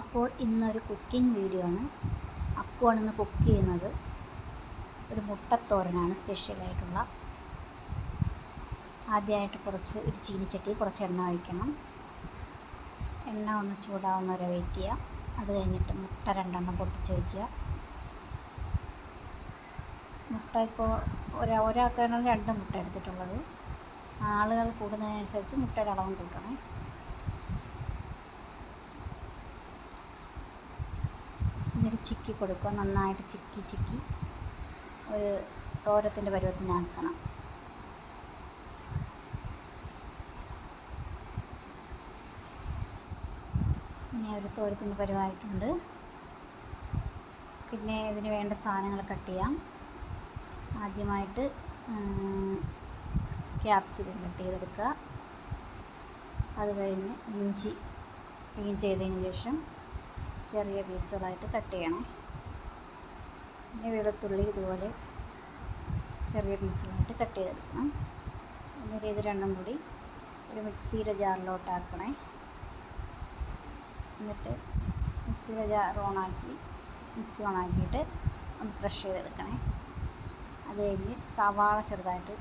അപ്പോൾ ഇന്നൊരു cooking video ആണ്. അക്കുവാണ് ഇന്ന് കുക്ക് ചെയ്യുന്നത്. ഒരു മുട്ടത്തോരനാണ് സ്പെഷ്യലായിട്ടുള്ള. ആദ്യമായിട്ട് ഒരു ചീനിച്ചട്ടി കുറച്ച് എണ്ണ ഒഴിക്കണം. എണ്ണ ഒന്ന് ചൂടാവുന്നവരെ വെയിറ്റ് ചെയ്യുക. അത് കഴിഞ്ഞിട്ട് മുട്ട 2 പൊട്ടിച്ച് വയ്ക്കുക. മുട്ട ഇപ്പോൾ ഒരാൾക്കാണ് 2 മുട്ട എടുത്തിട്ടുള്ളത്. ആളുകൾ കൂടുന്നതിനനുസരിച്ച് മുട്ടയുടെ അളവും കൂട്ടണേ. എന്നിട്ട് ചിക്കി കൊടുക്കുക. നന്നായിട്ട് ചിക്കി ഒരു തോരത്തിൻ്റെ പരുവത്തിനാക്കണം. ഇനി ഒരു തോരത്തിൻ്റെ പരുവായിട്ടുണ്ട്. പിന്നെ ഇതിന് വേണ്ട സാധനങ്ങൾ കട്ട് ചെയ്യാം. ആദ്യമായിട്ട് ക്യാപ്സിക്കം കട്ട് ചെയ്തെടുക്കുക. അത് കഴിഞ്ഞ് ഇഞ്ചി ക്ലീൻ ചെയ്തതിന് ശേഷം ചെറിയ പീസുകളായിട്ട് കട്ട് ചെയ്യണേ. പിന്നെ വെളുത്തുള്ളി ഇതുപോലെ ചെറിയ പീസുകളായിട്ട് കട്ട് ചെയ്തെടുക്കണം. എന്നിട്ട് ഇത് രണ്ടും കൂടി ഒരു മിക്സിയുടെ ജാറിലോട്ട് ആക്കണേ. എന്നിട്ട് മിക്സിയുടെ ജാർ മിക്സി ഓണാക്കിയിട്ട് ഒന്ന് ക്രഷ് ചെയ്തെടുക്കണേ. അത് കഴിഞ്ഞ് സവാള ചെറുതായിട്ട്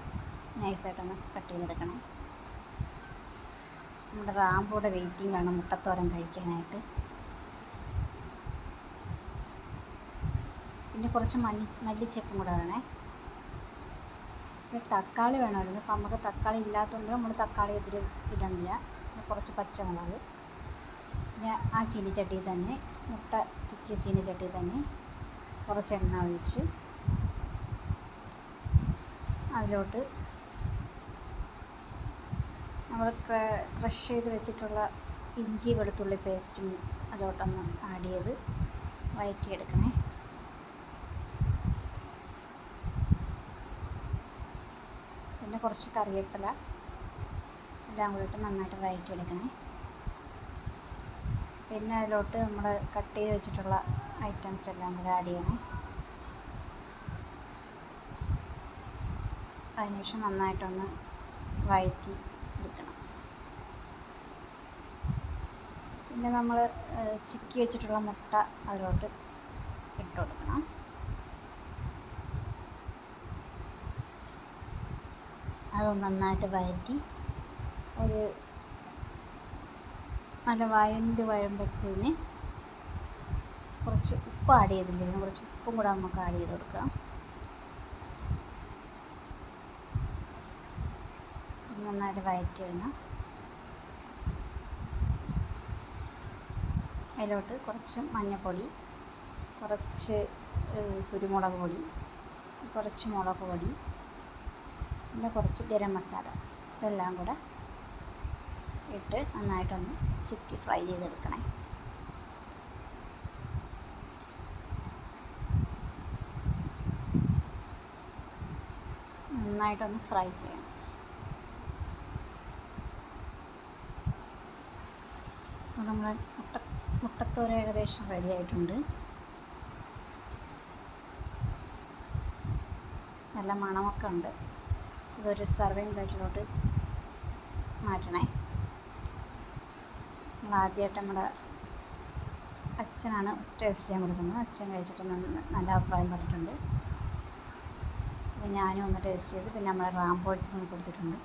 നൈസായിട്ടൊന്ന് കട്ട് ചെയ്തെടുക്കണം. നമ്മുടെ റാമ്പൂടെ വെയിറ്റിംഗാണ് മുട്ടത്തോരൻ കഴിക്കാനായിട്ട്. പിന്നെ കുറച്ച് മല്ലിച്ചപ്പും കൂടെ വേണേ. പിന്നെ തക്കാളി വേണമായിരുന്നു. അപ്പം നമുക്ക് തക്കാളി ഇല്ലാത്തതുകൊണ്ട് നമ്മൾ തക്കാളി ഇതിൽ ഇടണില്ല. പിന്നെ കുറച്ച് പച്ചമുളക്. പിന്നെ ആ ചീനിച്ചട്ടിയിൽ തന്നെ മുട്ട ചിക്കിയ ചീനിച്ചട്ടിയിൽ തന്നെ കുറച്ച് എണ്ണ ഒഴിച്ച് അതിലോട്ട് നമ്മൾ ക്രഷ് ചെയ്ത് വെച്ചിട്ടുള്ള ഇഞ്ചി വെളുത്തുള്ളി പേസ്റ്റും അതിലോട്ടൊന്ന് ആഡ് ചെയ്ത് വഴറ്റിയെടുക്കണേ. പിന്നെ കുറച്ച് കറിവേപ്പില എല്ലാം കൂടിയിട്ട് നന്നായിട്ട് വഴറ്റിയെടുക്കണേ. പിന്നെ അതിലോട്ട് നമ്മൾ കട്ട് ചെയ്ത് വെച്ചിട്ടുള്ള ഐറ്റംസ് എല്ലാം കൂടെ ആഡ് ചെയ്യണേ. അതിനുശേഷം നന്നായിട്ടൊന്ന് വഴറ്റി എടുക്കണം. പിന്നെ നമ്മൾ ചിക്കി വെച്ചിട്ടുള്ള മുട്ട അതിലോട്ട് ഇട്ട് കൊടുക്കണം. അത് നന്നായിട്ട് വഴറ്റി ഒരു നല്ല വഴണ്ട് വരുമ്പോഴത്തേന് കുറച്ച് ഉപ്പ് ആഡ് ചെയ്തില്ലേ, കുറച്ച് ഉപ്പും കൂടെ നമുക്ക് ആഡ് ചെയ്ത് കൊടുക്കാം. നന്നായിട്ട് വഴറ്റിയിടണം. അതിലോട്ട് കുറച്ച് മഞ്ഞൾപ്പൊടി, കുറച്ച് കുരുമുളക് പൊടി, കുറച്ച് മുളക് പൊടി, പിന്നെ കുറച്ച് ഗരം മസാല ഇതെല്ലാം കൂടെ ഇട്ട് നന്നായിട്ടൊന്ന് ചിക്കി ഫ്രൈ ചെയ്തെടുക്കണേ. നന്നായിട്ടൊന്ന് ഫ്രൈ ചെയ്യണം. നമ്മൾ മുട്ടത്തോര ഏകദേശം റെഡി ആയിട്ടുണ്ട്. നല്ല മണമൊക്കെ ഉണ്ട്. ഇതൊരു സർവിങ് പ്ലേറ്റിലോട്ട് മാറ്റണേ. നമ്മൾ ആദ്യമായിട്ട് നമ്മുടെ അച്ഛനാണ് ടേസ്റ്റ് ചെയ്യാൻ കൊടുക്കുന്നത്. അച്ഛൻ കഴിച്ചിട്ട് നല്ല അഭിപ്രായം പറഞ്ഞിട്ടുണ്ട്. അപ്പോൾ ഞാനും ഒന്ന് ടേസ്റ്റ് ചെയ്ത് പിന്നെ നമ്മുടെ റാംബോയ്ക്ക് കൊടുത്തിട്ടുണ്ട്.